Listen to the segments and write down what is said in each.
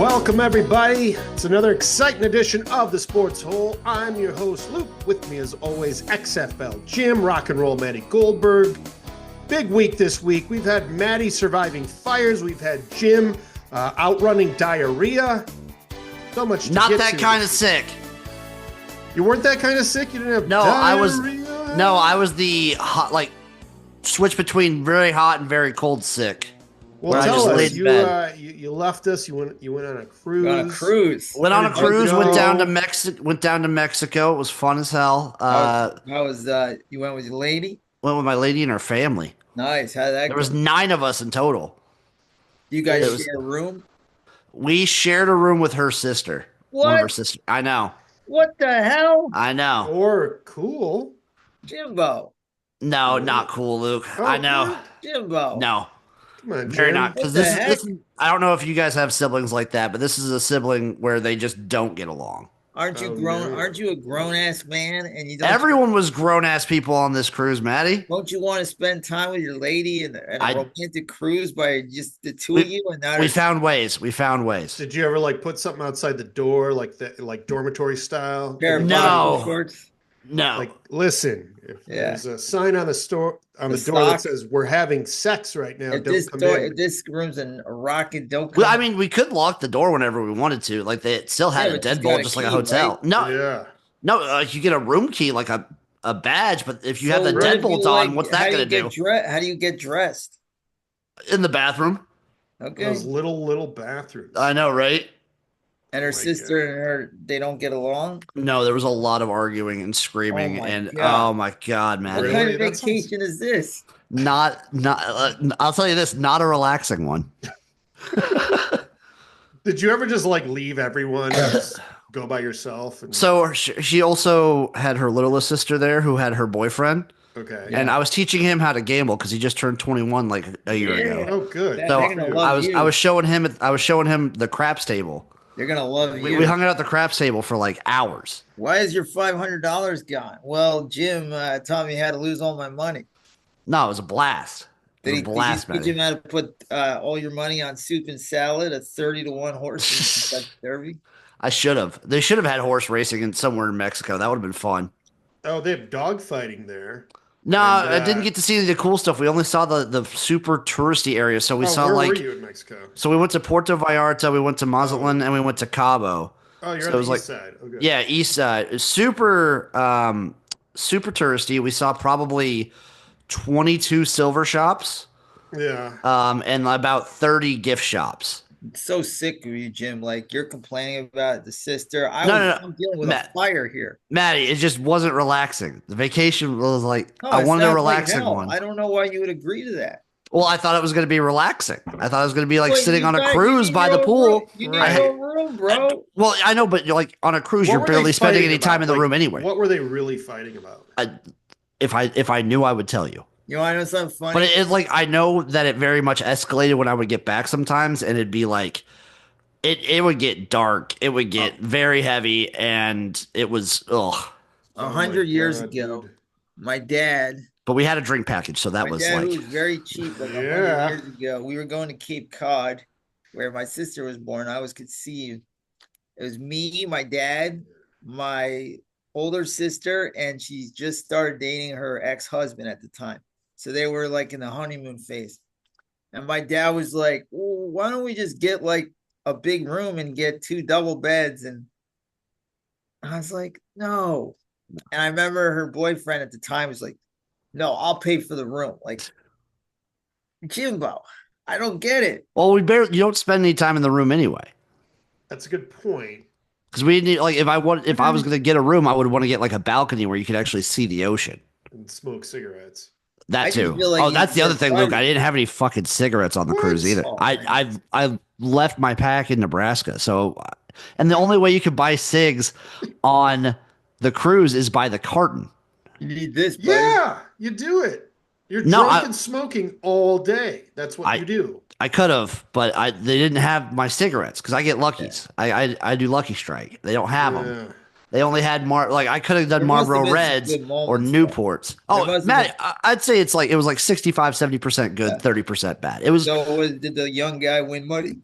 Welcome, everybody. It's another exciting edition of the Sports Hole. I'm your host, Luke. With me, as always, XFL Jim, Rock and Roll Matty Goldberg. Big week this week. We've had Matty surviving fires. We've had Jim outrunning diarrhea. So much to Not get that to. kind of sick. You weren't that kind of sick? You didn't have No, diarrhea? I was the hot, like, switch between very hot and very cold sick. Well, where I tell just us. laid in bed. You left us. You went on a cruise. On a cruise. Went on a Where'd you cruise. go? Went down to Mexico. It was fun as hell. You went with your lady? Went with my lady and her family. Nice. How did that There go? was 9 of us in total. You guys it was- share a room? We shared a room with her sister. One of What? her sisters. I know. What the hell? I know. Or cool. Jimbo. No, not cool, Luke. Oh, I know. Jimbo. No. Come on, Very Jim. not. Because What this the is, heck? this is, I don't know if you guys have siblings like that, but this is a sibling where they just don't get along. Aren't you Oh, grown? no. Aren't you a grown ass man? And you don't Everyone was grown ass people on this cruise, Maddie. don't you want to spend time with your lady and a I- romantic cruise by just the two of you? And now We found ways. We found ways. Did you ever put something outside the door, like dormitory style? pair of No. boxer shorts. No. Like, listen, if Yeah. there's a sign on the door The that sock. says we're having sex right now, If don't come in. this room's a rocket, don't come. Well, I mean, we could lock the door whenever we wanted to. Like they still had Yeah, a but just deadbolt, got a just like a key, hotel. right? No, Yeah. no, you get a room key, like a badge. But if you have the So what if deadbolt you, on, what's that how going to do? How do you get dressed? In the bathroom. Okay. Those little bathrooms. I know, right? And her my sister and her, they don't get along. No, there was a lot of arguing and screaming, Oh my and God. oh my god, man! What Really? kind of That sounds- vacation is this? Not. I'll tell you this: not a relaxing one. Did you ever just leave everyone and just go by yourself? And, So she also had her littlest sister there, who had her boyfriend. okay. And I was teaching him how to gamble because he just turned 21 like a year ago. Oh, good. That- So They're gonna love you. I was showing him the craps table. They're gonna love you. We hung out at the craps table for like hours. Why is your $500 gone? Well, Jim taught me how to lose all my money. No, it was a blast. It Did was he, a blast, did you teach man. him how to put all your money on soup and salad, a 30-to-1 horse in Kentucky Derby? I should have. They should have had horse racing in somewhere in Mexico. That would have been fun. Oh, they have dog fighting there. No, And, I didn't get to see the cool stuff. We only saw the super touristy area. So we saw where were you in Mexico? so we went to Puerto Vallarta, we went to Mazatlan, and we went to Cabo. Oh, you're So on it the was east side. Okay. Yeah, east side. Super super touristy. We saw probably 22 silver shops, Yeah. and about 30 gift shops. It's so sick of you, Jim. Like you're complaining about the sister. No, no. I'm dealing with Matt. a fire here. Maddie, it just wasn't relaxing. The vacation was like No, I it wanted a sounds like relaxing hell. one. I don't know why you would agree to that. Well, I thought it was going to be relaxing. I thought it was going to be like Wait, sitting you on a got- cruise you by need the your pool. room- You need Right. your room, bro. Well, I know, but like on a cruise, What you're were they barely spending fighting any time about? in the room anyway. What were they really fighting about? If I knew, I would tell you. You want to know something funny? But it like I know that it very much escalated when I would get back sometimes, and it'd be like it would get dark, it would get very heavy, and it was ugh. 100 my years God, ago, dude. my dad, But we had a drink package, so that my was dad, who like was very cheap, like Yeah. 100 years ago, we were going to Cape Cod, where my sister was born. I was conceived. It was me, my dad, my older sister, and she just started dating her ex-husband at the time. So they were like in the honeymoon phase. And my dad was like, well, why don't we just get like a big room and get 2 double beds? And I was like, no. And I remember her boyfriend at the time was like, no, I'll pay for the room. Like, Jimbo, I don't get it. well, you don't spend any time in the room anyway. That's a good point. Because we need if I was going to get a room, I would want to get like a balcony where you could actually see the ocean. And smoke cigarettes. That I just too. feel like Oh, you that's the other said thing, Luke. I private. didn't have any fucking cigarettes on the What? cruise either. Oh, man. I left my pack in Nebraska. So, and the only way you could buy cigs on the cruise is by the carton. You need this, buddy. Yeah, you do it. You're No, drunk I- and smoking all day. That's what you do. I could have, but they didn't have my cigarettes because I get Luckies. I do Lucky Strike. They don't have them. Yeah. They only had I could have done There must have Marlboro been some Reds good or moments, Newports. Oh, must have Matt, I'd say it was like 65, 70% good, Yeah. 30% bad. It was So did the young guy win money?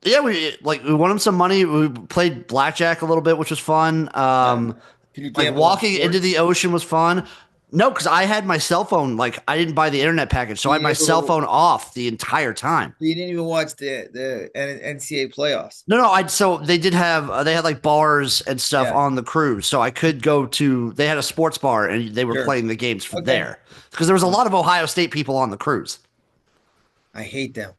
Yeah, we won him some money. We played blackjack a little bit, which was fun. Can you Like gamble on walking into sports? the ocean was fun. No, because I had my cell phone. Like I didn't buy the internet package, so I had Being my able cell to, phone off the entire time. you didn't even watch the NCAA playoffs. No, I so they did have they had like bars and stuff Yeah, on the cruise, so I could go to. They had a sports bar and they were sure. playing the games from Okay. there because there was a lot of Ohio State people on the cruise. I hate them.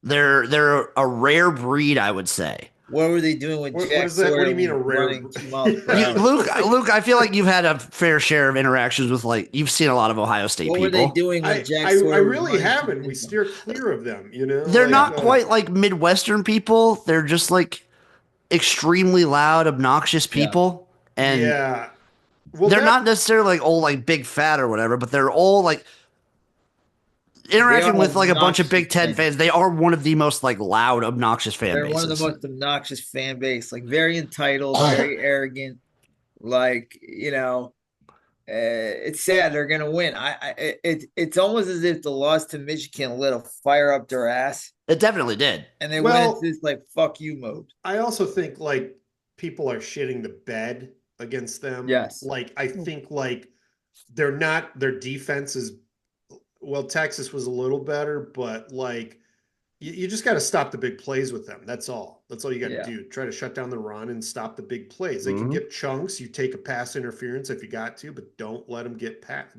They're a rare breed, I would say. What were they doing with What Jack is that? What do Sawyer you mean a rare? running 2 miles per You, hour? Luke, I feel like you've had a fair share of interactions with like you've seen a lot of Ohio State What were they people. doing when Jack I Sawyer was really running haven't. We 2 miles? steer clear of them. You know, They're like not quite like Midwestern people. They're just like extremely loud, obnoxious Yeah, people, and yeah. Well, they're that not necessarily like old, like big fat or whatever, but they're all like they are interacting with like a bunch of obnoxious Big Ten fans. fans. They are one of the most like loud, obnoxious fan They're one of the bases. most obnoxious fan base, like very entitled, very arrogant. Like it's sad they're gonna win. It's almost as if the loss to Michigan lit a fire up their ass, It definitely did. and they went into well, this like "fuck you" mode. I also think like people are shitting the bed against them. Yes, Like I think like they're not their defense is well, Texas was a little better, but like you just got to stop the big plays with them. That's all. That's all you got to yeah. do. Try to shut down the run and stop the big plays. They can Mhm. get chunks. You take a pass interference if you got to, but don't let them get past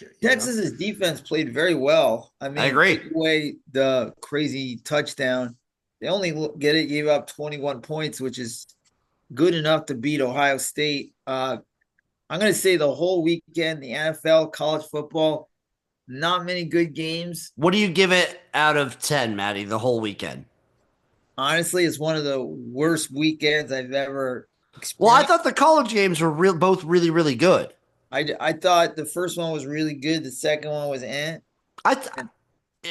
you. You know? Texas's defense played very well. I I mean, agree. take away the crazy touchdown. They only gave up 21 points, which is good enough to beat Ohio State. I'm going to say the whole weekend, the NFL, college football, not many good games. What do you give it out of 10, Maddie, the whole weekend? Honestly, it's one of the worst weekends I've ever Well, I experienced. thought the college games were both really, really good. I thought the first one was really good. The second one was I th-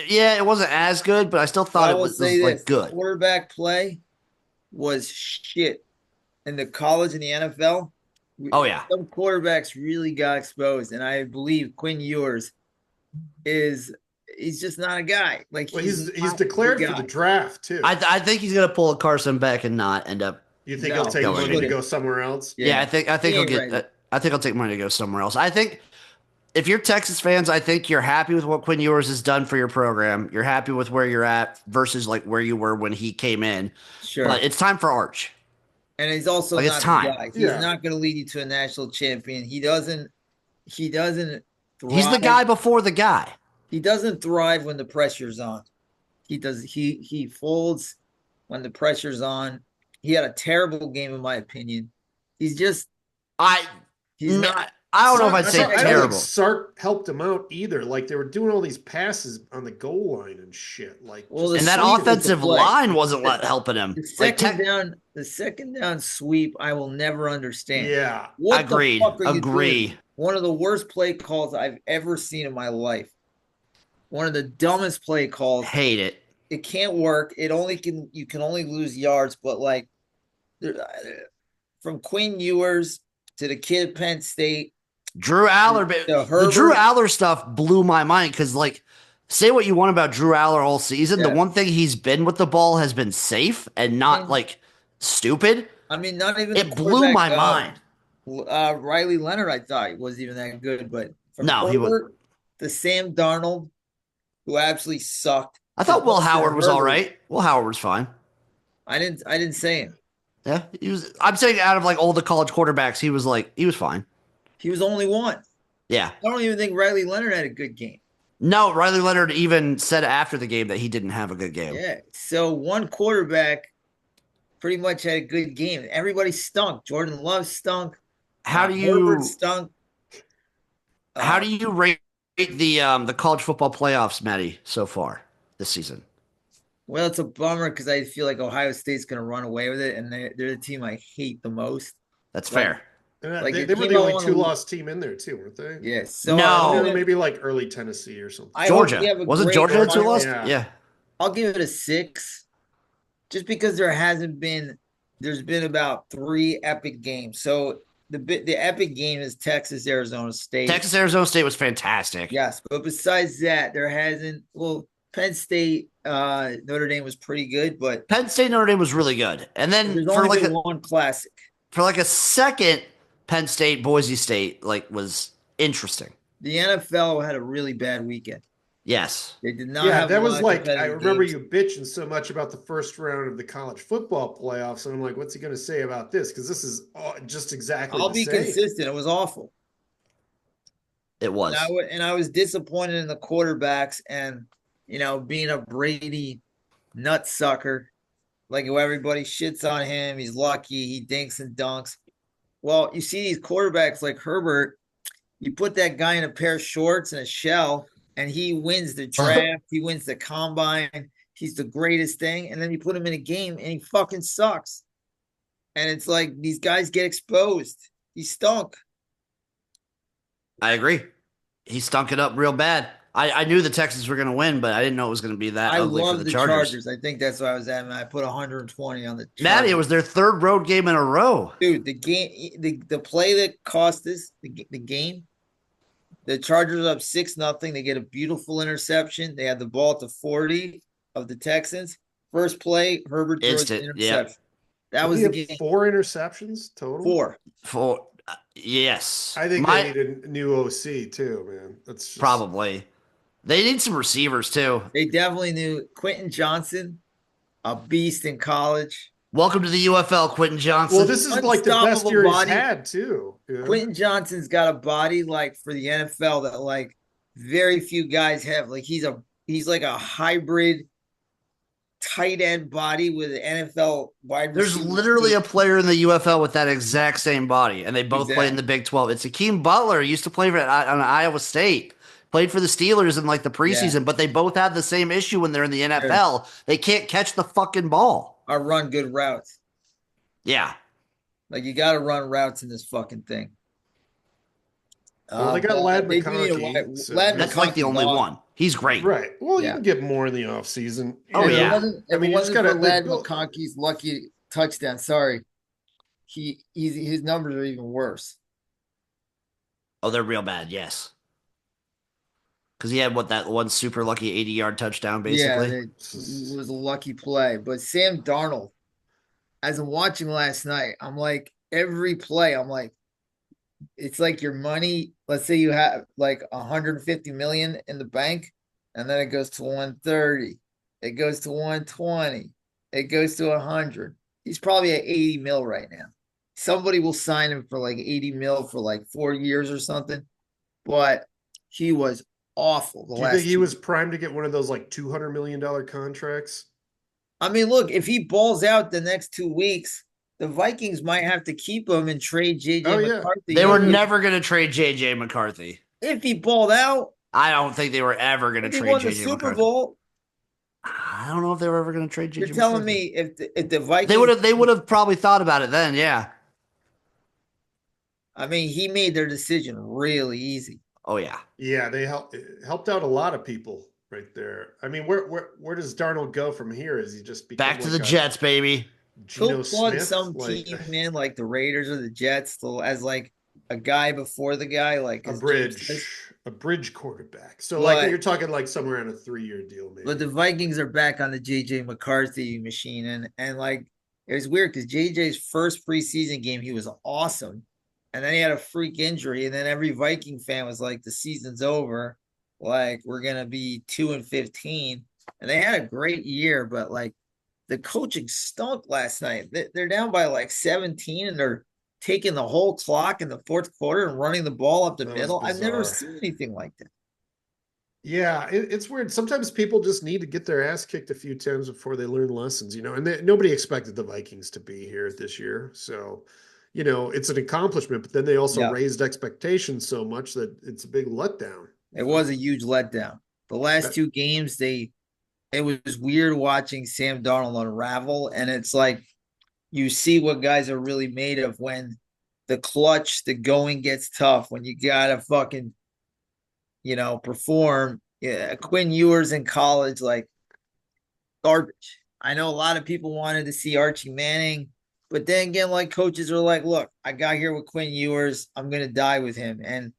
yeah, it wasn't as good, but I still But thought I it will say was like this: the good. quarterback play was shit in the college and the NFL. Oh yeah. Some quarterbacks really got exposed, and I believe Quinn Ewers is he's just not a guy. Like Well, he's he's not the declared for the guy. draft too. I think he's gonna pull a Carson Beck and not end up. You think No, he'll take he money to shouldn't. go somewhere else? Yeah, I think He he'll ain't get. ready. I think he'll take money to go somewhere else. I think if you're Texas fans, I think you're happy with what Quinn Ewers has done for your program. You're happy with where you're at versus like where you were when he came in. Sure. But it's time for Arch. And he's also Like, not it's the time. guy. He's Yeah. not going to lead you to a national champion. He doesn't thrive. He's the guy before the guy. He doesn't thrive when the pressure's on. He folds when the pressure's on. He had a terrible game in my opinion. He's just I he's not I don't know if I'd say I don't think terrible. Sark helped him out either. Like they were doing all these passes on the goal line and shit. Like Well, just- And that sweep was the offensive play. line wasn't helping him. the Like second down sweep. I will never understand. yeah. What Agreed. the fuck are you Agree. doing? One of the worst play calls I've ever seen in my life. One of the dumbest play calls. Hate it. It can't work. You can only lose yards, but like from Quinn Ewers to the kid at Penn State. Drew Aller, the Drew Aller stuff blew my mind because, like, say what you want about Drew Aller all season. Yeah. The one thing he's been with the ball has been safe and not like stupid. I mean, not even It blew my mind. Riley Leonard, I thought wasn't even that good, but from No, he was. Herbert to Sam Darnold, who absolutely sucked. I thought Will Howard was all Herbert. right. Will Howard was fine. I didn't say him. Yeah, he was. I'm saying out of like all the college quarterbacks, he was fine. He was only one. Yeah. I don't even think Riley Leonard had a good game. No, Riley Leonard even said after the game that he didn't have a good game. Yeah. So one quarterback pretty much had a good game. Everybody stunk. Jordan Love stunk. How do Herbert you stunk. how do you rate the college football playoffs, Matty, so far this season? Well, it's a bummer because I feel like Ohio State's going to run away with it, and they're the team I hate the most. That's Like, fair. They it were the came out only on a- two-loss team in there too, weren't they? Yeah. So No. Or maybe like early Tennessee or something. I hope we Georgia. have a Wasn't great Georgia the two final. lost? Yeah. Yeah. I'll give it a 6, just because there's been about 3 epic games. So the epic game is Texas Arizona State. Texas Arizona State was fantastic. Yes, but besides that, there hasn't. Well, Penn State, Notre Dame was pretty good, but Penn State Notre Dame was really good, and then there's only been one classic. for like a second, Penn State Boise State like was interesting. The NFL had a really bad weekend. Yes, They did not Yeah, have a that lot was of like I competitive remember games. you bitching so much about the first round of the college football playoffs, and I'm like, what's he going to say about this? Because this is just exactly I'll the be same. consistent. It was awful. it was. And I was disappointed in the quarterbacks and being a Brady nutsucker, like who everybody shits on him. He's lucky, he dinks and dunks. Well, you see these quarterbacks like Herbert, you put that guy in a pair of shorts and a shell, and he wins the draft, he wins the combine, he's the greatest thing, and then you put him in a game and he fucking sucks. And it's like these guys get exposed. He stunk. I agree. He stunk it up real bad. I knew the Texans were going to win, but I didn't know it was going to be that I ugly for love the the Chargers. Chargers. I think that's why I was at. I put 120 on the Maddie, it Chargers. was their third road game in a row. Dude, the game, the play that cost us the game, the Chargers up 6-0. They get a beautiful interception. They had the ball at the 40 of the Texans. First play, Herbert throws an Instant. interception. Yep. That Did was he the have game. 4 interceptions total? 4. For yes, I think they need a new OC too, man. That's just, probably. They need some receivers too. They definitely knew Quentin Johnson, a beast in college. Welcome to the UFL, Quentin Johnson. well, this is like the best Unstoppable year he's body. had too. Yeah. Quentin Johnson's got a body like for the NFL that like very few guys have. Like he's like a hybrid tight end body with an NFL wide There's receiver. literally a player in the UFL with that exact same body, and they both play in the Big 12. It's Akeem Butler. He used to play on Iowa State. Played for the Steelers in like the preseason, but they both have the same issue when they're in the NFL. They can't catch the fucking ball. Or run good routes. Yeah. Like you got to run routes in this fucking thing. Well, they got Ladd they do need McConkey. So That's like the only one. He's great. right. Well, you can get more in the offseason. Oh, If yeah. it wasn't, if I mean, it you just wasn't gotta for Ladd go- McConkey's lucky touchdown, sorry, his numbers are even worse. Oh, they're real bad, yes. Because he had that one super lucky 80-yard touchdown, basically. Yeah, it was a lucky play. But Sam Darnold, as I'm watching last night, I'm like, every play, I'm like, it's like your money. Let's say you have like 150 million in the bank, and then it goes to 130. It goes to 120. It goes to 100. He's probably at 80 mil right now. Somebody will sign him for like 80 mil for like 4 years or something. But he was awful. Do you think he was primed to get one of those like $200 million contracts? I mean, look, if he balls out the next 2 weeks, the Vikings might have to keep him and trade JJ McCarthy. They were never going to trade JJ McCarthy. If he balled out, I don't think they were ever going to trade won the JJ Super McCarthy. Bowl. I don't know if they were ever going to trade JJ. You're telling McCarthy. me if the Vikings they would have probably thought about it then, yeah. I mean, he made their decision really easy. Oh yeah. Yeah, they helped out a lot of people right there. I mean, where does Darnold go from here? Is he just back to the Jets, baby? Geno He'll plug Smith, some team in like the Raiders or the Jets as like a guy before the guy, like a bridge quarterback. So like you're talking like somewhere on a 3-year deal, maybe. But the Vikings are back on the JJ McCarthy machine, and like it was weird because JJ's first preseason game he was awesome, and then he had a freak injury, and then every Viking fan was like, the season's over, like we're gonna be 2-15, and they had a great year, but like the coaching stunk last night. They're down by like 17, and they're taking the whole clock in the fourth quarter and running the ball up the middle. I've never seen anything like that. Yeah, it's weird. Sometimes people just need to get their ass kicked a few times before they learn lessons, and nobody expected the Vikings to be here this year. So, it's an accomplishment, but then they also raised expectations so much that it's a big letdown. It was a huge letdown. The last 2 games, it was weird watching Sam Darnold unravel, and it's like you see what guys are really made of when the clutch, the going gets tough, when you gotta fucking, perform. Yeah, Quinn Ewers in college, like garbage. I know a lot of people wanted to see Archie Manning, but then again, like coaches are like, look, I got here with Quinn Ewers, I'm gonna die with him, and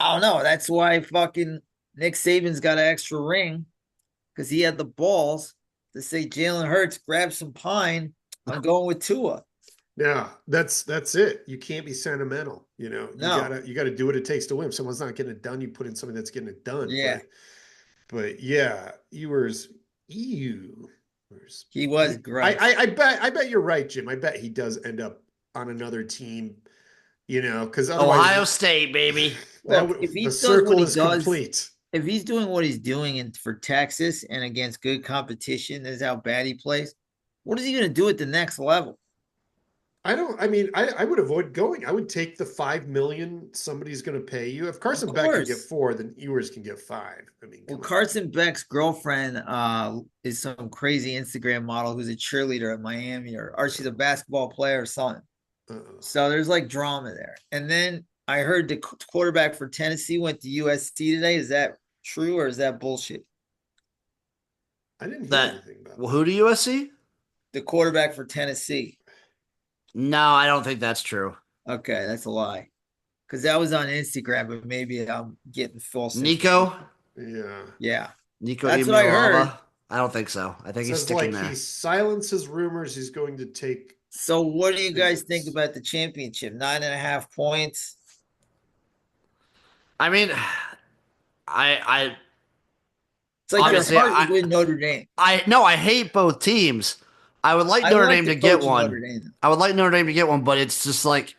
I don't know. That's why fucking Nick Saban's got an extra ring. because he had the balls to say Jalen Hurts, grab some pine. I'm going with Tua. Yeah, that's it. You can't be sentimental. No. You gotta do what it takes to win. If someone's not getting it done, you put in something that's getting it done. Yeah. But yeah, Ewers, He was great. I bet you're right, Jim. I bet he does end up on another team. Because otherwise, Ohio State, baby. Look, if he the does what circle he is does, complete. if he's doing what he's doing for Texas and against good competition, this is how bad he plays. What is he going to do at the next level? I would avoid going. I would take the $5 million somebody's going to pay you. If Carson Beck can get 4, then Ewers can get 5. Well, Carson Beck's girlfriend is some crazy Instagram model who's a cheerleader at Miami, or she's a basketball player or something. So there's like drama there. And then I heard the quarterback for Tennessee went to USC today. Is that true or is that bullshit? I didn't hear anything about that. Who to USC? The quarterback for Tennessee. No, I don't think that's true. Okay, that's a lie. Because that was on Instagram, but maybe I'm getting false. Nico? Yeah. Nico, that's what I heard. I don't think so. I think he's sticking there. He silences rumors he's going to take. So what do you guys think about the championship? 9.5 points. I mean, I it's like your heart win Notre Dame. I hate both teams. I would like Notre Dame to get one. I would like Notre Dame to get one, but it's just like,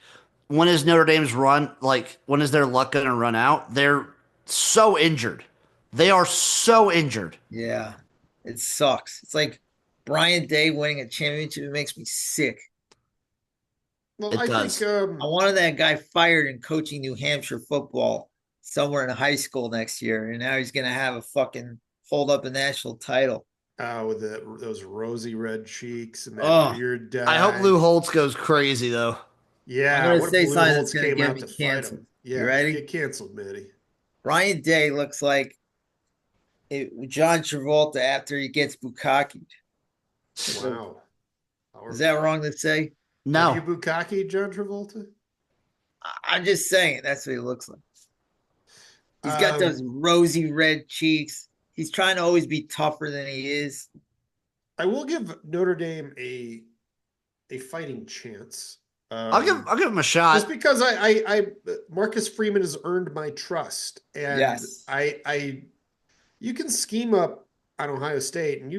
when is Notre Dame's run? Like, when is their luck going to run out? They're so injured. They are so injured. Yeah, it sucks. It's like Brian Day winning a championship. It makes me sick. Well, it does. I wanted that guy fired and coaching New Hampshire football somewhere in high school next year, and now he's going to have a fucking hold up a national title. With those rosy red cheeks and that beard dye. I hope Lou Holtz goes crazy, though. Yeah, I'm going to say something that's going to get me canceled. Yeah, you ready? Get canceled, Matty. Ryan Day looks like John Travolta after he gets bukkakied. Wow. Is that wrong to say? No. Have you bukkakied John Travolta? I'm just saying that's what he looks like. He's got those rosy red cheeks. He's trying to always be tougher than he is. I will give Notre Dame a fighting chance. I'll give him a shot. Just because I Marcus Freeman has earned my trust. And yes. You can scheme up on Ohio State, and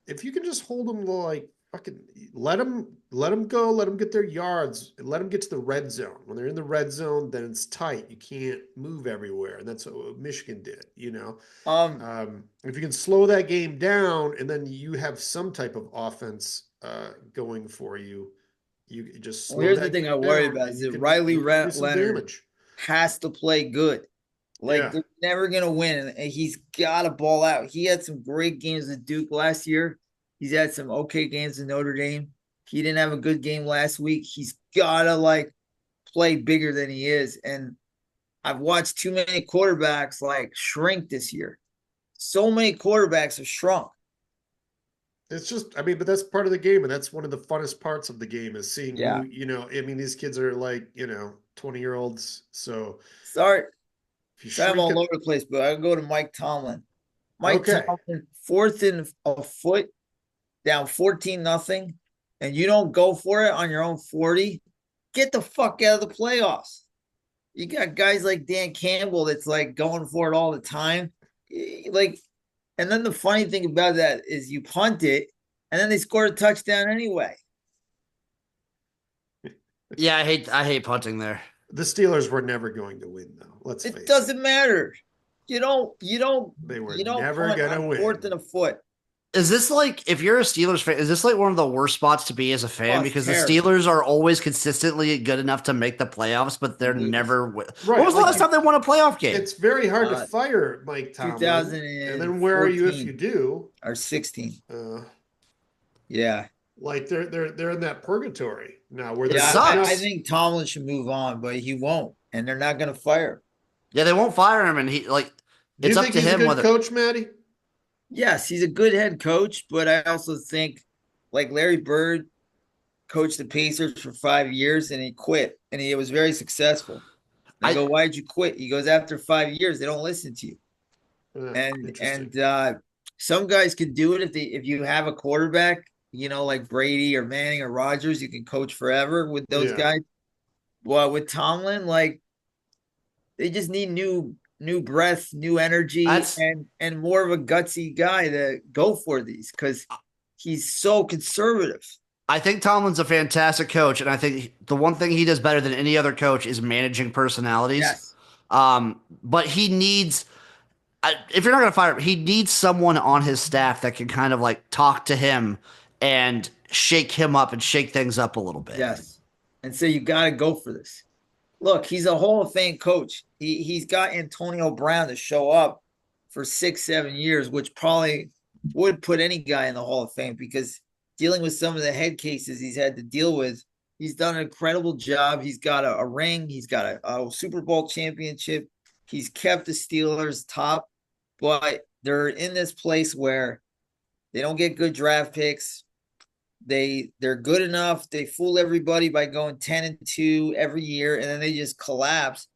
if you can just hold them to like fucking let them go, let them get their yards, and let them get to the red zone. When they're in the red zone, then it's tight. You can't move everywhere, and that's what Michigan did. If you can slow that game down, and then you have some type of offense going for you, you just. Here's the thing I worry about is that Riley Leonard has to play good. They're never gonna win, and he's got to ball out. He had some great games at Duke last year. He's had some okay games in Notre Dame. He didn't have a good game last week. He's got to play bigger than he is. And I've watched too many quarterbacks shrink this year. So many quarterbacks have shrunk. It's just, but that's part of the game. And that's one of the funnest parts of the game is seeing who, these kids are 20-year-olds. So sorry. I'm all over the place, but I'll go to Mike Tomlin. Tomlin, 4th and a foot, down 14-0, and you don't go for it on your own 40, get the fuck out of the playoffs. You got guys like Dan Campbell that's going for it all the time. And then the funny thing about that is you punt it, and then they score a touchdown anyway. Yeah, I hate punting there. The Steelers were never going to win, though. Let's face it. It doesn't matter. You don't. They were never going to win. 4th and a foot. Is this if you're a Steelers fan, is this one of the worst spots to be as a fan? Because terrible. The Steelers are always consistently good enough to make the playoffs, but they're never. Right. When was the last time they won a playoff game? It's very hard to fire Mike Tomlin. 2014. And then where are you if you do? Or 16. Yeah. They're in that purgatory now where I think Tomlin should move on, but he won't, and they're not going to fire him. Yeah, they won't fire him, and he it's up to him whether coach Matty. Yes, he's a good head coach, but I also think Larry Bird coached the Pacers for 5 years and he quit, and he was very successful. I go, why'd you quit? He goes, after 5 years, they don't listen to you. And Some guys could do it if you have a quarterback, like Brady or Manning or Rodgers, you can coach forever with those Yeah. guys. Well, with Tomlin, like they just need new breath, new energy, That's and more of a gutsy guy to go for these because he's so conservative. I think Tomlin's a fantastic coach, and I think the one thing he does better than any other coach is managing personalities. Yes. But he needs, if you're not going to fire him, he needs someone on his staff that can kind of like talk to him and shake him up and shake things up a little bit. Yes. And so you got to go for this. Look, he's a Hall of Fame coach. He's got Antonio Brown to show up for 6-7 years, which probably would put any guy in the Hall of Fame because dealing with some of the head cases he's had to deal with, he's done an incredible job. He's got a ring. He's got a Super Bowl championship. He's kept the Steelers top, but they're in this place where they don't get good draft picks. They're good enough. They fool everybody by going 10-2 every year, and then they just collapse.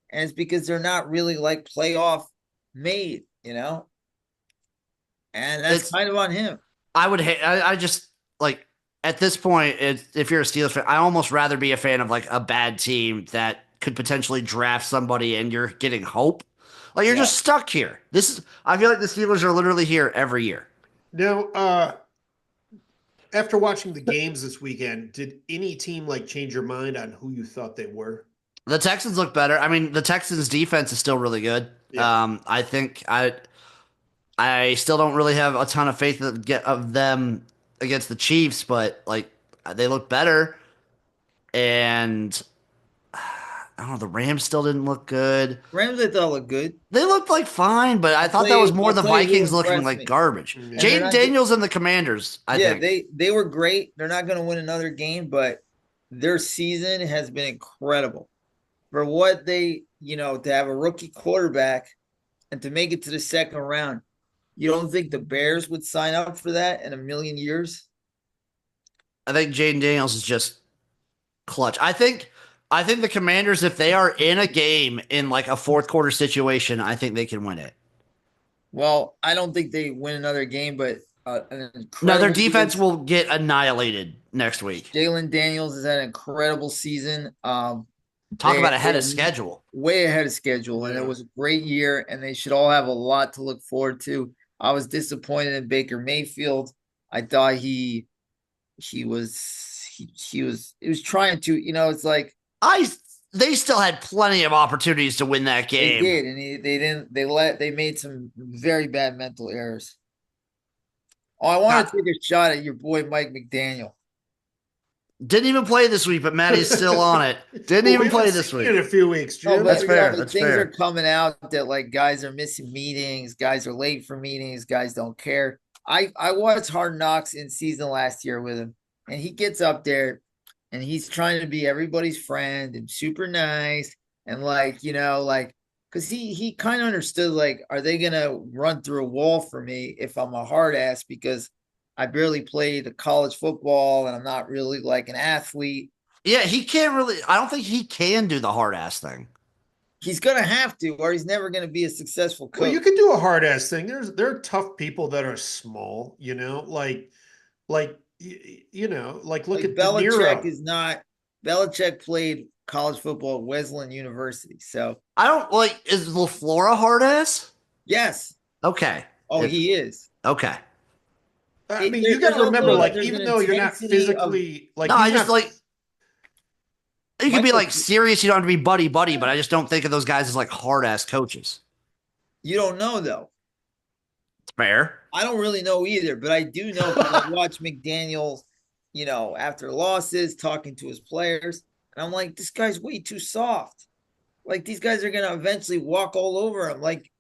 And it's because they're not really like playoff made, And that's kind of on him. I would hate. I just like at this point, if you're a Steelers fan, I almost rather be a fan of like a bad team that could potentially draft somebody, and you're getting hope. Like you're just stuck here. I feel like the Steelers are literally here every year. Now, after watching the games this weekend, did any team like change your mind on who you thought they were? The Texans look better. I mean, the Texans defense is still really good. Yeah. I think I still don't really have a ton of faith of them against the Chiefs, but like they look better. And I don't know, the Rams still didn't look good. Rams, I thought looked good. They looked like fine, but I thought that was more the Vikings looking like garbage. Yeah. Jaden Daniels and the Commanders, I think. they were great. They're not going to win another game, but their season has been incredible. For what they, to have a rookie quarterback and to make it to the second round, you don't think the Bears would sign up for that in a million years? I think Jaden Daniels is just clutch. I think the Commanders, if they are in a game in like a fourth quarter situation, I think they can win it. Well, I don't think they win another game, but no, their defense will get annihilated next week. Jalen Daniels has had an incredible season. Talk about ahead of schedule. Way ahead of schedule, and it was a great year, and they should all have a lot to look forward to. I was disappointed in Baker Mayfield. I thought he was trying to, it's like they still had plenty of opportunities to win that game. They did, and they didn't. They made some very bad mental errors. Oh, I want to take a shot at your boy Mike McDaniel. Didn't even play this week, but Maddie's still on it. Didn't even play this week. In a few weeks, Jim. That's fair. That's things fair. are coming out that like guys are missing meetings, guys are late for meetings, guys don't care. I watched Hard Knocks in season last year with him, and he gets up there and he's trying to be everybody's friend and super nice and because he kind of understood like, are they gonna run through a wall for me if I'm a hard ass because I barely played college football and I'm not really like an athlete. Yeah, he can't really. I don't think he can do the hard ass thing. He's gonna have to, or he's never gonna be a successful coach. Well, you can do a hard ass thing. There are tough people that are small. Like look at Belichick is not. Belichick played college football at Wesleyan University, so I don't like. Is LaFleur a hard ass? Yes. Okay. He is. Okay. I mean, you got to remember, like, even though you're not physically like, no, I just like. You can be like serious. You don't have to be buddy, but I just don't think of those guys as like hard ass coaches. You don't know though. Fair. I don't really know either, but I do know because I watch McDaniels, after losses, talking to his players, and I'm like, this guy's way too soft. Like these guys are gonna eventually walk all over him. Like,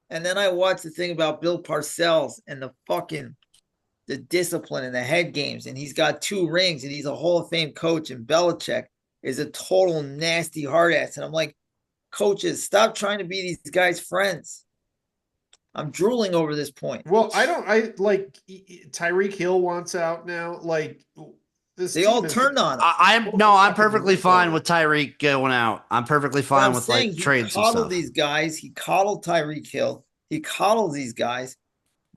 and then I watched the thing about Bill Parcells and the discipline and the head games, and he's got 2 rings, and he's a Hall of Fame coach, and Belichick is a total nasty hard ass. And I'm like, coaches, stop trying to be these guys' friends. I'm drooling over this point. Well, I like Tyreek Hill wants out now. Like they all turned on him. I'm perfectly fine with Tyreek going out. I'm perfectly fine with like trades and stuff. These guys. He coddled Tyreek Hill. He coddles these guys.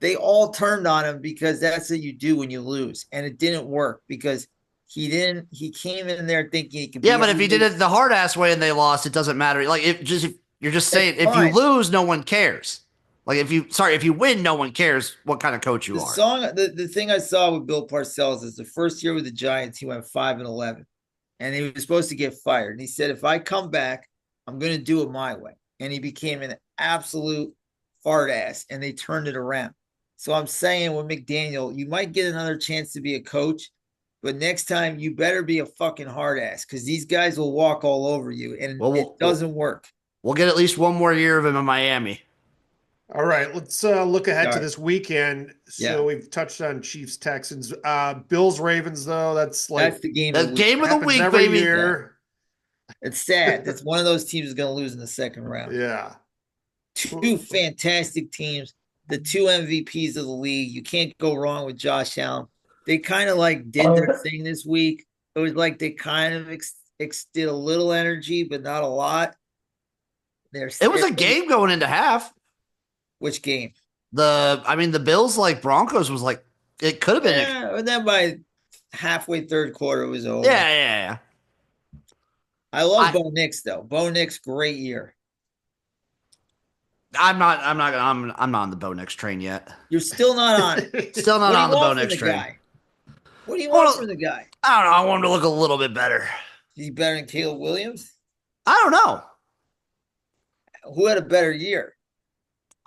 they all turned on him because that's what you do when you lose. And it didn't work because he came in there thinking he could be. Yeah, but if he did it the hard ass way and they lost, it doesn't matter. Like if you're just saying if you lose, no one cares. Like if you win, no one cares what kind of coach you are. The thing I saw with Bill Parcells is the first year with the Giants, he went 5-11. And he was supposed to get fired. And he said, if I come back, I'm going to do it my way. And he became an absolute hard ass, and they turned it around. So I'm saying with McDaniel, you might get another chance to be a coach, but next time you better be a fucking hard ass because these guys will walk all over you, and it doesn't work. We'll get at least one more year of him in Miami. All right, let's look ahead to this weekend. So we've touched on Chiefs, Texans, Bills, Ravens. Though that's the game. The game of the week, every baby. Year. Yeah. It's sad. It's one of those teams is going to lose in the second round. Yeah, two fantastic teams, the two MVPs of the league. You can't go wrong with Josh Allen. They kind of did their thing this week. It was like they kind of did a little energy, but not a lot. It was a game going into half. Which game? The Bills Broncos was it could have been. Yeah, and then by halfway third quarter it was over. Yeah. I love Bo Nix though. Bo Nix, great year. I'm not on the Bo Nix train yet. You're still not on it. Still not on the Bo Nix train. Guy? What do you want from the guy? I don't know. I want him to look a little bit better. Is he better than Caleb Williams? I don't know. Who had a better year?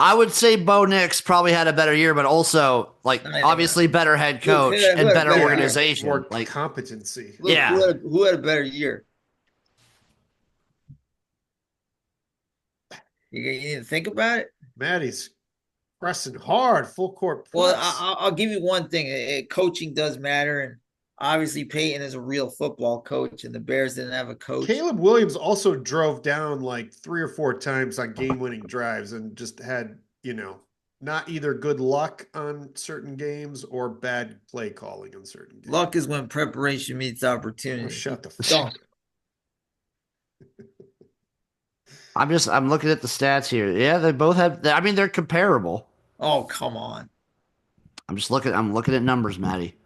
I would say Bo Nix probably had a better year, but also obviously better head coach and better organization, more competency. Who had a better year? You need to think about it. Maddie's pressing hard, full court press. Well, I'll give you one thing. Coaching does matter, and obviously Peyton is a real football coach, and the Bears didn't have a coach. Caleb Williams also drove down 3 or 4 times on game-winning drives and just had, not either good luck on certain games or bad play calling on certain games. Luck is when preparation meets opportunity. Oh, shut the fuck up. I'm looking at the stats here. Yeah, they both have. They're comparable. Oh, come on. I'm looking at numbers, Maddie.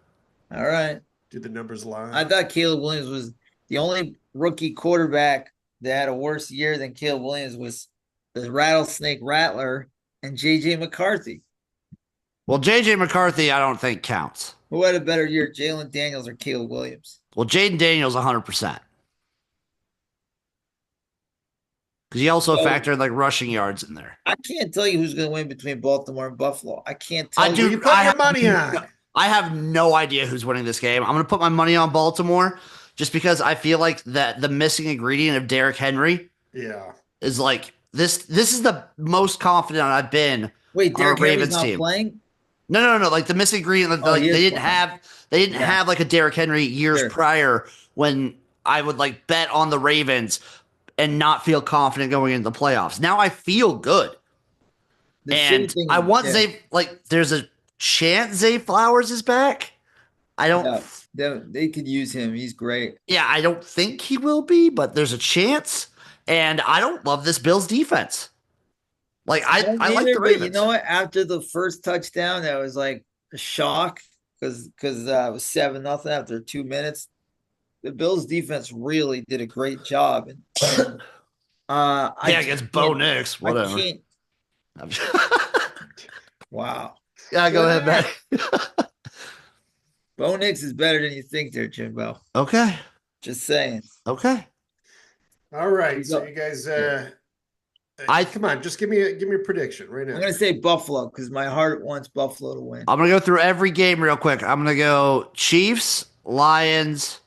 All right. Do the numbers lie? I thought Caleb Williams was the only rookie quarterback that had a worse year than Caleb Williams was the Rattlesnake Rattler and J.J. McCarthy. Well, J.J. McCarthy, I don't think counts. Who had a better year, Jalen Daniels or Caleb Williams? Well, Jaden Daniels, 100%. Because you also factor rushing yards in there. I can't tell you who's going to win between Baltimore and Buffalo. I can't tell you. You put your money on. I have no idea who's winning this game. I'm going to put my money on Baltimore just because I feel like that the missing ingredient of Derrick Henry is this is the most confident I've been. Wait, Derrick Henry's not playing? No. The missing ingredient, they didn't have a Derrick Henry years prior when I would bet on the Ravens and not feel confident going into the playoffs. Now I feel good. And I want Zay, there's a chance Zay Flowers is back. I don't. They could use him. He's great. Yeah, I don't think he will be, but there's a chance. And I don't love this Bills defense. I like the Ravens. You know what? After the first touchdown, that was a shock because it was 7-0 after 2 minutes. The Bills defense really did a great job. Against Bo Nix, whatever. Wow. Yeah, go ahead, Matt. Bo Nix is better than you think there, Jimbo. Okay. Just saying. Okay. All right. So you guys come on, just give me a prediction right now. I'm gonna say Buffalo because my heart wants Buffalo to win. I'm gonna go through every game real quick. I'm gonna go Chiefs, Lions.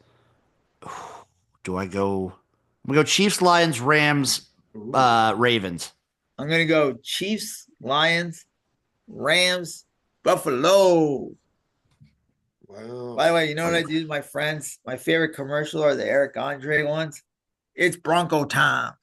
Do I go? I'm gonna go Chiefs, Lions, Rams, Ravens. I'm gonna go Chiefs, Lions, Rams, Buffalo. Wow. By the way, you know what I do with my friends? My favorite commercial are the Eric Andre ones. It's Bronco time.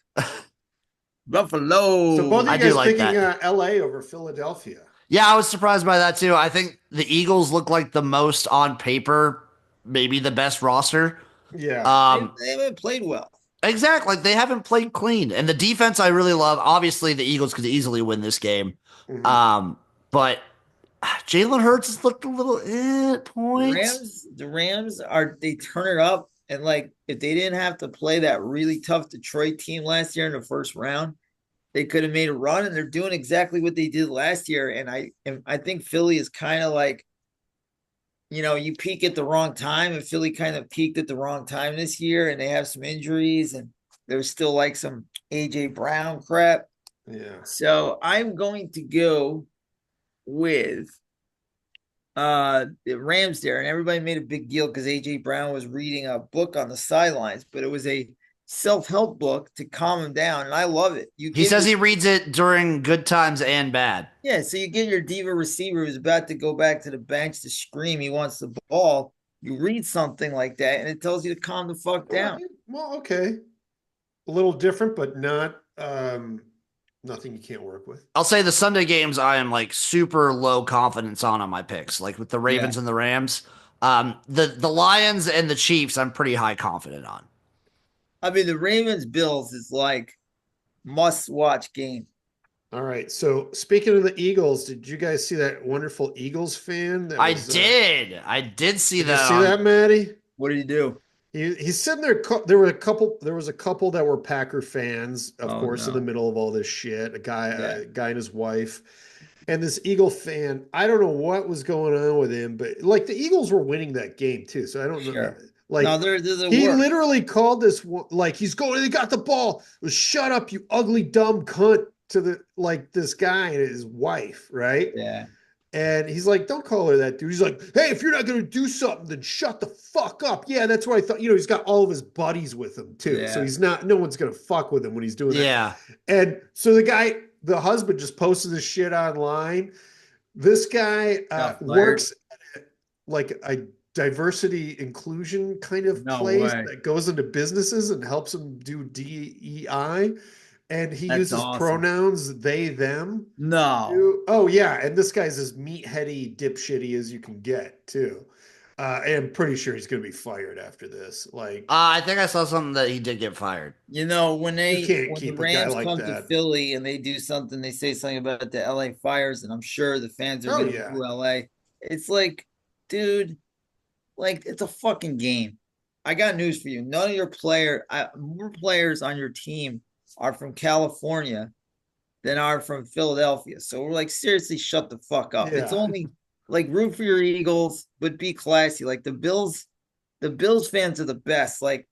Buffalo. So both of you guys picking LA over Philadelphia. Yeah, I was surprised by that too. I think the Eagles look like the most on paper, maybe the best roster. Yeah. They haven't played well. Exactly. They haven't played clean. And the defense I really love. Obviously, the Eagles could easily win this game. Mm-hmm. But Jalen Hurts has looked a little at points. The Rams are they turn it up, and like if they didn't have to play that really tough Detroit team last year in the first round, they could have made a run, and they're doing exactly what they did last year. And I think Philly is kind of like, you peak at the wrong time, and Philly kind of peaked at the wrong time this year, and they have some injuries, and there's still like some AJ Brown crap. Yeah. So I'm going to go with the Rams there, and everybody made a big deal because AJ Brown was reading a book on the sidelines, but it was a self-help book to calm him down, and I love it. He says he reads it during good times and bad. Yeah, so you get your diva receiver who's about to go back to the bench to scream he wants the ball. You read something like that, and it tells you to calm the fuck down. Well, okay. A little different, but not nothing you can't work with. I'll say the Sunday games I am like super low confidence on my picks, like with the Ravens and the Rams. The Lions and the Chiefs I'm pretty high confident on. I mean, the Ravens Bills is like must watch game. All right. So speaking of the Eagles, did you guys see that wonderful Eagles fan? I did. I did see that. Did you see that, Maddie? What did he do? He's sitting there. There was a couple that were Packer fans, of course, in the middle of all this shit. A guy and his wife, and this Eagle fan. I don't know what was going on with him, but like the Eagles were winning that game too. So I don't know. Like no, he literally called this like he's going. They got the ball. It was shut up, you ugly dumb cunt to this guy and his wife, right? Yeah. And he's like, don't call her that, dude. He's like, hey, if you're not going to do something, then shut the fuck up. Yeah, that's what I thought. He's got all of his buddies with him, too. Yeah. So no one's going to fuck with him when he's doing that. Yeah. And so the husband just posted this shit online. This guy works at like a diversity inclusion kind of place that goes into businesses and helps them do DEI. And he uses pronouns they, them. No. Oh, yeah. And this guy's as meatheady dipshitty as you can get, too. And I'm pretty sure he's going to be fired after this. Like, I think I saw something that he did get fired. When the Rams come to Philly and they do something, they say something about the LA Fires, and I'm sure the fans are going to boo LA. It's like, dude, like it's a fucking game. I got news for you. None of your more players on your team are from California than are from Philadelphia. So we're like, seriously, shut the fuck up. Yeah. It's only like root for your Eagles, but be classy. Like the Bills fans are the best. Like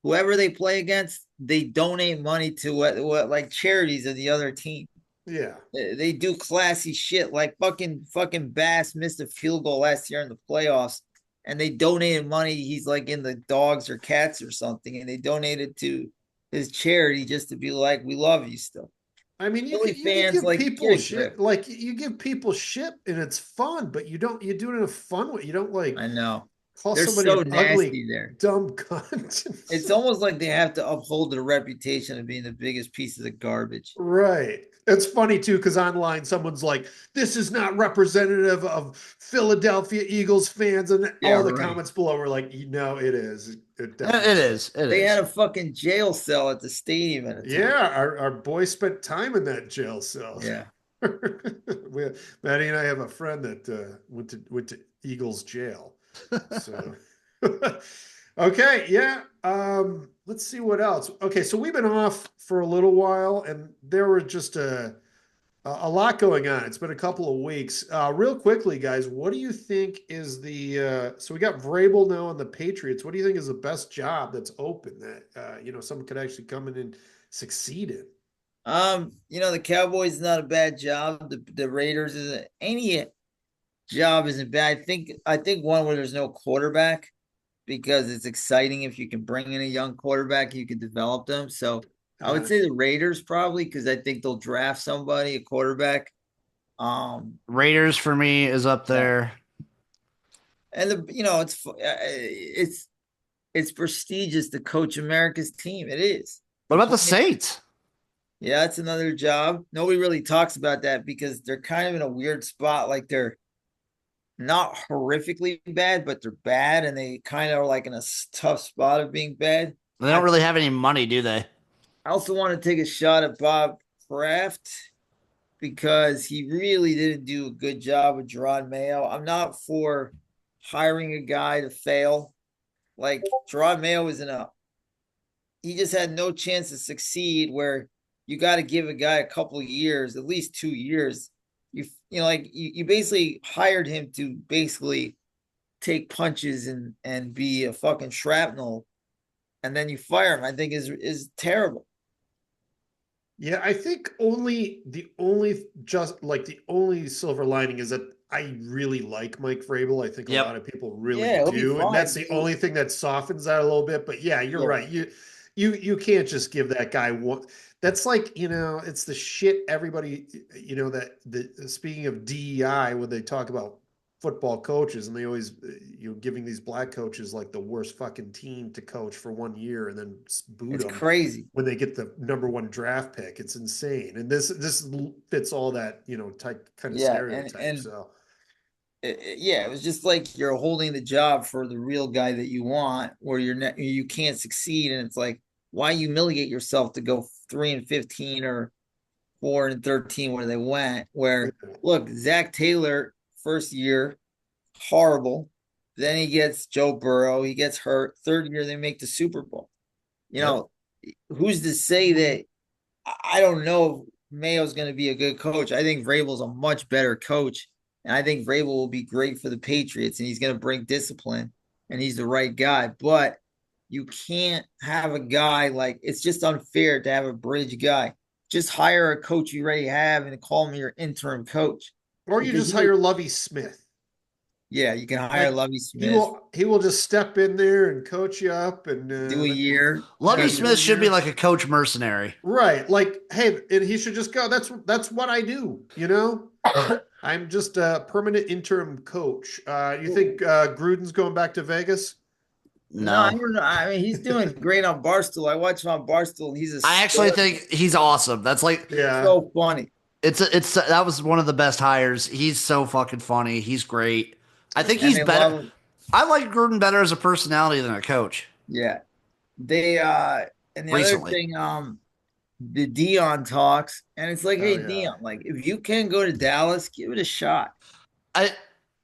whoever they play against, they donate money to what like charities of the other team. Yeah. They do classy shit. Like fucking Bass missed a field goal last year in the playoffs, and they donated money. He's like in the dogs or cats or something, and they donated to his charity just to be like, we love you still. I mean, you give like people shit. Like you give people shit and it's fun, but you do it in a fun way. You don't like. I know. Call somebody so an ugly, dumb cunt. It's almost like they have to uphold their reputation of being the biggest piece of the garbage. Right. It's funny, too, because online someone's like, this is not representative of Philadelphia Eagles fans. And all the comments below were like, no, it is. It is. They had a fucking jail cell at the stadium. Yeah. Our boy spent time in that jail cell. Yeah. Maddie and I have a friend that went to Eagles jail. So, okay. Yeah. Let's see what else. Okay. So we've been off for a little while and there were just a lot going on. It's been a couple of weeks. Real quickly, guys, what do you think is so we got Vrabel now on the Patriots. What do you think is the best job that's open that, someone could actually come in and succeed in? The Cowboys is not a bad job. The Raiders any job isn't bad. I think one where there's no quarterback, because it's exciting if you can bring in a young quarterback, you can develop them. So I would say the Raiders probably, because I think they'll draft somebody, a quarterback. Raiders for me is up there. And it's prestigious to coach America's team. It is. What about the Saints? Yeah, it's another job. Nobody really talks about that because they're kind of in a weird spot. Like they're not horrifically bad, but they're bad, and they kind of are like in a tough spot of being bad. They don't really have any money, do they? I also want to take a shot at Bob Kraft because he really didn't do a good job with Jerod Mayo. I'm not for hiring a guy to fail. Like Jerod Mayo was he just had no chance to succeed. Where you got to give a guy a couple of years, at least 2 years. You basically hired him to basically take punches and be a fucking shrapnel, and then you fire him. I think is terrible. Yeah, I think the only silver lining is that I really like Mike Vrabel. I think a lot Yep. of people really Yeah, he'll be do, and fine. that's the only thing that softens that a little bit. But yeah, you're Yeah. right. You can't just give that guy one. That's like, it's the shit everybody, that speaking of DEI, when they talk about football coaches, and they always, giving these black coaches like the worst fucking team to coach for 1 year and then boot It's them crazy. when they get the number one draft pick. It's insane. And this fits all that, type kind of Yeah, stereotype. So yeah, it was just like you're holding the job for the real guy that you want, where you can't succeed, and it's like, why humiliate yourself to go 3-15 or 4-13 where they went? Where look, Zach Taylor first year horrible, then he gets Joe Burrow, he gets hurt. Third year they make the Super Bowl. Who's to say that? I don't know if Mayo's going to be a good coach. I think Vrabel's a much better coach. And I think Vrabel will be great for the Patriots, and he's going to bring discipline, and he's the right guy. But you can't have a guy like, it's just unfair to have a bridge guy. Just hire a coach you already have and call him your interim coach. or you just hire Lovie Smith. Yeah, you can hire Lovie Smith. He will just step in there and coach you up and do a year. Lovie Smith should be like a coach mercenary. Right. Like, hey, and he should just go, that's what I do, I'm just a permanent interim coach. You think Gruden's going back to Vegas? No, I don't know. I mean, he's doing great on Barstool. I watch him on Barstool, and I actually think he's awesome. That's like so funny. That was one of the best hires. He's so fucking funny. He's great. I think he's better. I like Gruden better as a personality than a coach. Yeah. They and the other thing, the Dion talks, and it's like, hey, Dion, like, if you can go to Dallas, give it a shot.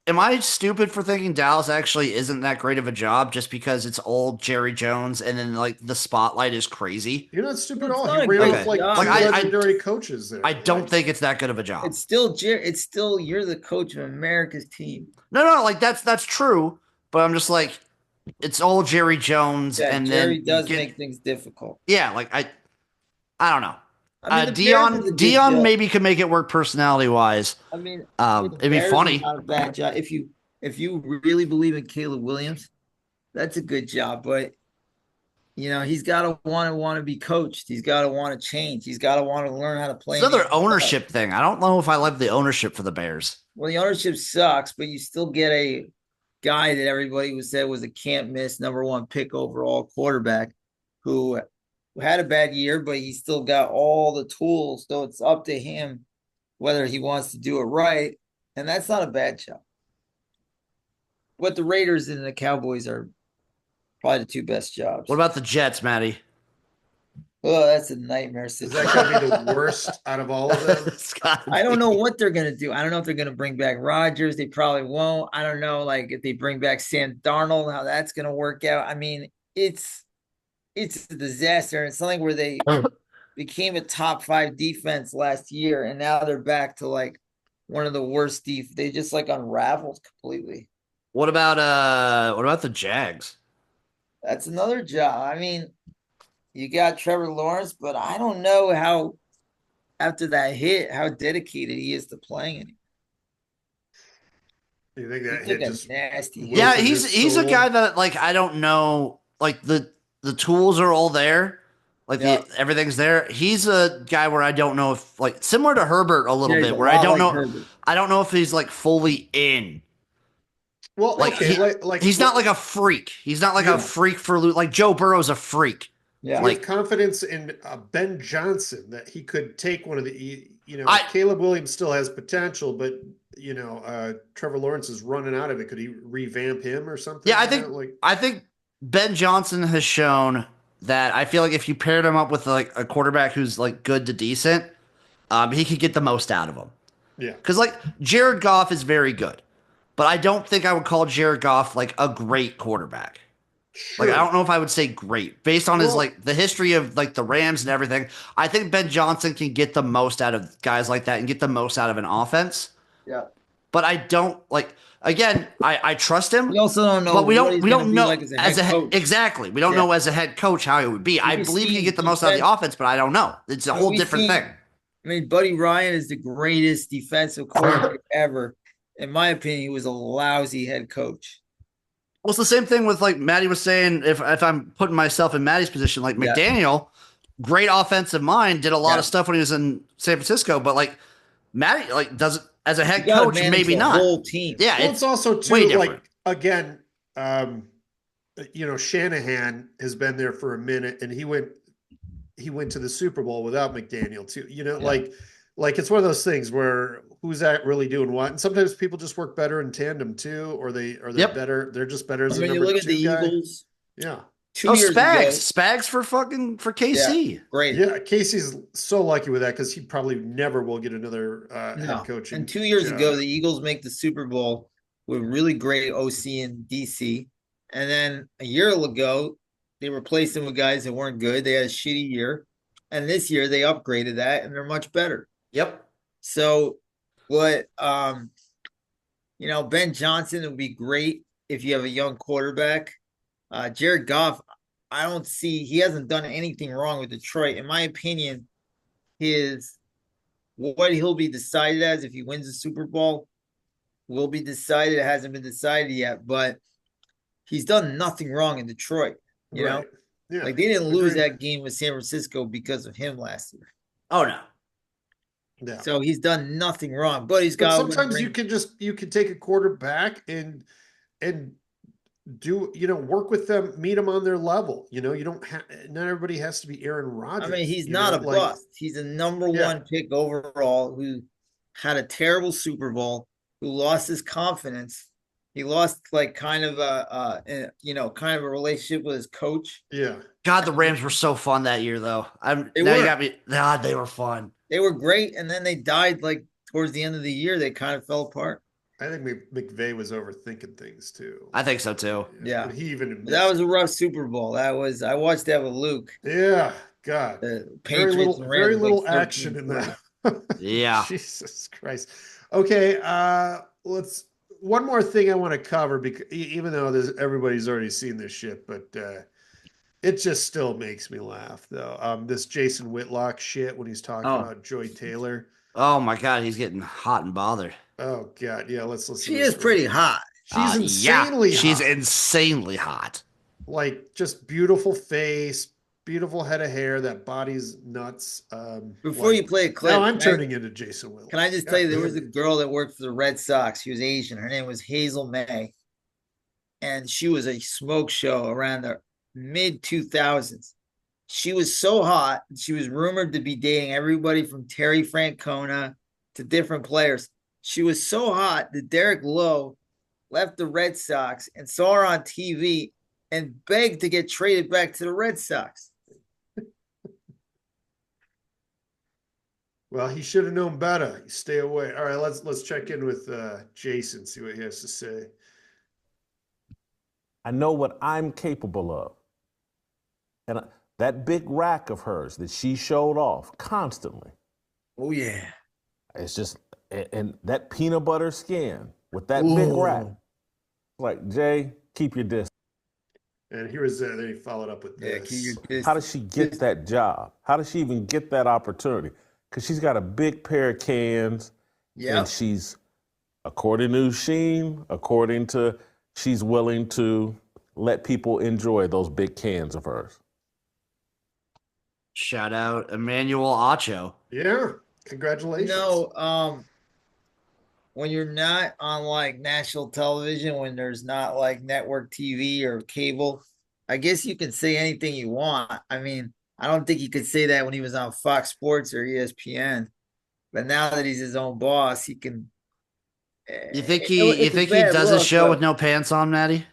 Am I stupid for thinking Dallas actually isn't that great of a job just because it's old Jerry Jones and then like the spotlight is crazy? You're not stupid at all. He ran with like legendary coaches there. I don't think it's that good of a job. It's still you're the coach of America's team. No, like that's true, but I'm just like, it's all Jerry Jones, and Jerry does make things difficult. Yeah, like I don't know. I mean, Dion maybe could make it work personality wise. I mean, it'd be funny. Not a bad job. If you really believe in Caleb Williams, that's a good job. But he's got to want to be coached. He's got to want to change. He's got to want to learn how to play. It's another ownership thing. I don't know if I love the ownership for the Bears. Well, the ownership sucks, but you still get a guy that everybody said was a can't miss number one pick overall quarterback who had a bad year, but he still got all the tools. So it's up to him whether he wants to do it right. And that's not a bad job. But the Raiders and the Cowboys are probably the two best jobs. What about the Jets, Matty? Oh, that's a nightmare situation. Is that going to be the worst out of all of them? I don't know what they're going to do. I don't know if they're going to bring back Rodgers. They probably won't. I don't know, like, if they bring back Sam Darnold, how that's going to work out. I mean, it's a disaster. It's something where they became a top 5 defense last year, and now they're back to like one of the worst they just like unraveled completely. What about the Jags? That's another job. I mean, you got Trevor Lawrence, but I don't know how after that hit, how dedicated he is to playing it. You think that hit just nasty? Yeah, he's a guy that, like, I don't know, like the tools are all there, like everything's there. He's a guy where I don't know if, like, similar to Herbert a little bit, where I don't know, Herbert. I don't know if he's like fully in. Well, like, he's not like a freak. He's not like a freak for like Joe Burrow's a freak. Yeah, like confidence in Ben Johnson that he could take one of the. Caleb Williams still has potential, but Trevor Lawrence is running out of it. Could he revamp him or something? Yeah, I think Ben Johnson has shown that. I feel like if you paired him up with like a quarterback who's like good to decent, he could get the most out of him. Yeah. Because like Jared Goff is very good, but I don't think I would call Jared Goff like a great quarterback. Like I Sure. don't know if I would say great based on his Well, like the history of like the Rams and everything. I think Ben Johnson can get the most out of guys like that and get the most out of an offense. Yeah. But I don't like again, I trust him, We also don't know but we what don't he's we going to don't be know like as a head coach. exactly. We don't Yeah. know as a head coach how it would be. I We've believe he can seen get the most out of the offense, but I don't know. It's a whole we've different seen. thing. I mean, Buddy Ryan is the greatest defensive coordinator ever. In my opinion, he was a lousy head coach. Well, it's the same thing with like Maddie was saying. If I'm putting myself in Maddie's position, like Yeah. McDaniel, great offensive mind, did a lot Yeah. of stuff when he was in San Francisco, but like Maddie, like does as a You head got to coach, manage maybe the not. whole team. Yeah, well, it's also way too different. like again, Shanahan has been there for a minute, and he went to the Super Bowl without McDaniel too. Like it's one of those things where who's that really doing what? And sometimes people just work better in tandem too, or they're Yep. better. They're just better as I a mean, you number look at the two guy. Eagles Yeah. 2 years ago. Spags for KC. Great. Yeah, Casey's so lucky with that because he probably never will get another head No. coaching. And 2 years job. ago, the Eagles make the Super Bowl with really great OC in DC. And then a year ago, they replaced him with guys that weren't good. They had a shitty year. And this year they upgraded that and they're much better. Yep. So what Ben Johnson would be great if you have a young quarterback. Jared Goff, I don't see he hasn't done anything wrong with Detroit. In my opinion, what he'll be decided as if he wins the Super Bowl will be decided. It hasn't been decided yet, but he's done nothing wrong in Detroit. You know, Yeah. like they didn't lose that game with San Francisco because of him last year. Oh no. Yeah. So he's done nothing wrong, but But sometimes you can take a quarterback and do work with them, meet them on their level. You don't have not everybody has to be Aaron Rodgers. I mean, he's not a bust. He's a number one pick overall who had a terrible Super Bowl, who lost his confidence. He lost like kind of a relationship with his coach. Yeah. God, the Rams were so fun that year, though. You got me. God, they were fun. They were great, and then they died like towards the end of the year. They kind of fell apart. I think McVay was overthinking things too. I think so too. Yeah. But he even that was a rough Super Bowl. I watched that with Luke. Yeah, God. Very little action in that. Yeah. Jesus Christ. Okay, let's one more thing I want to cover because even though everybody's already seen this shit, but it just still makes me laugh though. This Jason Whitlock shit when he's talking about Joy Taylor. Oh my God, he's getting hot and bothered. Oh God, yeah. Let's listen. She is pretty hot. She's insanely hot. She's insanely hot. Like just beautiful face, beautiful head of hair. That body's nuts. Before you play a clip, now I'm turning into Jason Whitlock. Can I just tell you, there was a girl that worked for the Red Sox. She was Asian. Her name was Hazel May, and she was a smoke show around the mid 2000s. She was so hot. She was rumored to be dating everybody from Terry Francona to different players. She was so hot that Derek Lowe left the Red Sox and saw her on TV and begged to get traded back to the Red Sox. Well, he should have known better. Stay away. All right, let's check in with Jason, see what he has to say. I know what I'm capable of. And that big rack of hers that she showed off constantly. Oh, yeah. It's just, and that peanut butter skin with that big rack. Like, Jay, keep your distance. And then he followed up with this. How does she get that job? How does she even get that opportunity? Because she's got a big pair of cans. Yeah. And she's, according to Sheen, she's willing to let people enjoy those big cans of hers. Shout out Emmanuel Acho. Yeah. Congratulations. When you're not on like national television, when there's not like network TV or cable, I guess you can say anything you want. I mean, I don't think he could say that when he was on Fox Sports or ESPN. But now that he's his own boss, he can. You think he does a show with no pants on, Maddie?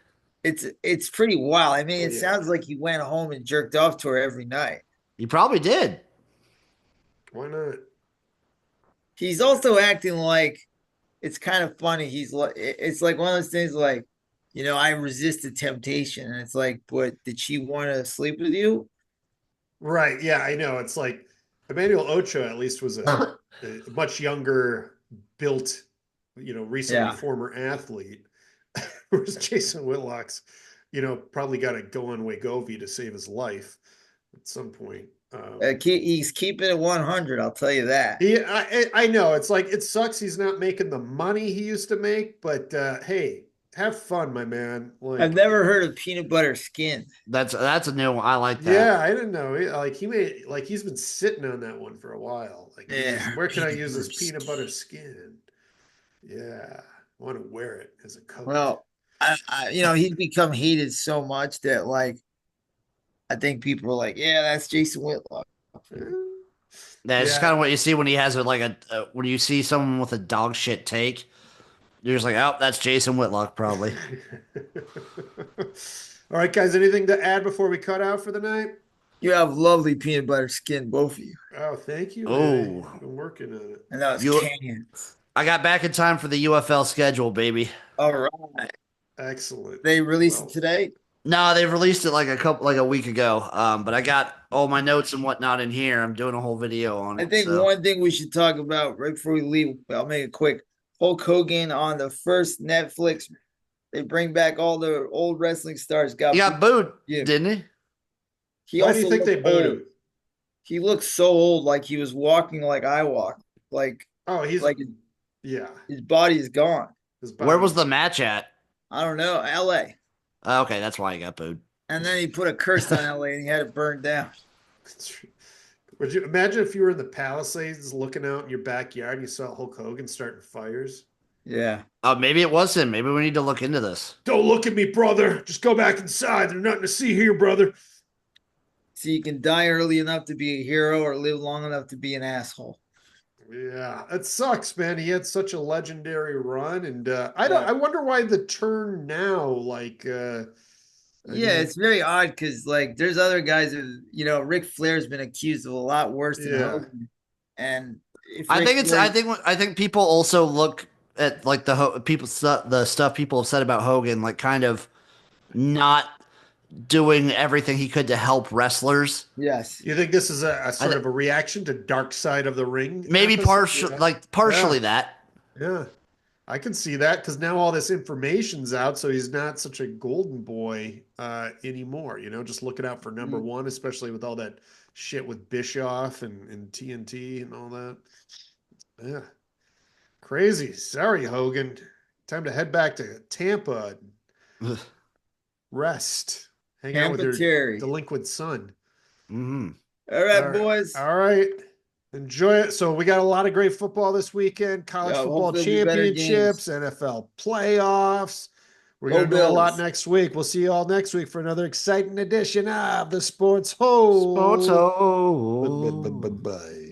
It's pretty wild. I mean, it sounds like he went home and jerked off to her every night. He probably did. Why not? He's also acting like it's kind of funny. He's like, it's like one of those things like, I resisted temptation. And it's like, but did she want to sleep with you? Right. Yeah, I know. It's like Emmanuel Ocho at least was a much younger built, recently Yeah. former athlete. Whereas Jason Whitlock's, probably got to go on Wegovy to save his life at some point. He's keeping it 100. I'll tell you that. I know. It's like it sucks he's not making the money he used to make, but hey, have fun, my man. I've Like, never heard of peanut butter skin. That's a new one. I like that. yeah, I didn't know. He's been sitting on that one for a while. Like, Yeah, where can I use this peanut butter skin? Yeah, I want to wear it as a coat. Well, he's become hated so much that like I think people are like, yeah, that's Jason Whitlock. That's Yeah. kind of what you see when he has when you see someone with a dog shit take. You're just like, oh, that's Jason Whitlock, probably. All right, guys, anything to add before we cut out for the night? You have lovely peanut butter skin, both of you. Oh, thank you. Oh, I've been working on it. And that was canyons. I got back in time for the UFL schedule, baby. All right. Excellent. They released it today? No, they've released it like a week ago. But I got all my notes and whatnot in here. I'm doing a whole video on it. I think one thing we should talk about right before we leave, I'll make it quick. Hulk Hogan on the first Netflix, they bring back all the old wrestling stars. He got booed, yeah. Didn't he? Why do you think they booed him? He looked so old, like he was walking like I walk. Like, he's like, yeah, his body is gone. Where was the match at? I don't know. LA. Okay, that's why he got booed. And then he put a curse on LA and he had it burned down. Would you imagine if you were in the Palisades looking out in your backyard and you saw Hulk Hogan starting fires? Yeah. Maybe it was him. Maybe we need to look into this. Don't look at me, brother. Just go back inside. There's nothing to see here, brother. So you can die early enough to be a hero or live long enough to be an asshole. Yeah, it sucks, man. He had such a legendary run, and I wonder why the turn now. Like, it's very odd because like there's other guys who, Ric Flair's been accused of a lot worse than Hogan, and I think people also look at like the stuff people have said about Hogan, like kind of not doing everything he could to help wrestlers. Yes. You think this is a sort of a reaction to Dark Side of the Ring? Maybe partially that. Yeah. I can see that because now all this information's out, so he's not such a golden boy anymore. Just looking out for number one, especially with all that shit with Bischoff and TNT and all that. Yeah. Crazy. Sorry, Hogan. Time to head back to Tampa and rest. Hang out with your delinquent son. Mm-hmm. All right, boys. All right. Enjoy it. So we got a lot of great football this weekend. College football championships, NFL playoffs. We're going to do a lot next week. We'll see you all next week for another exciting edition of the Sports Hole. Sports Hole. Bye.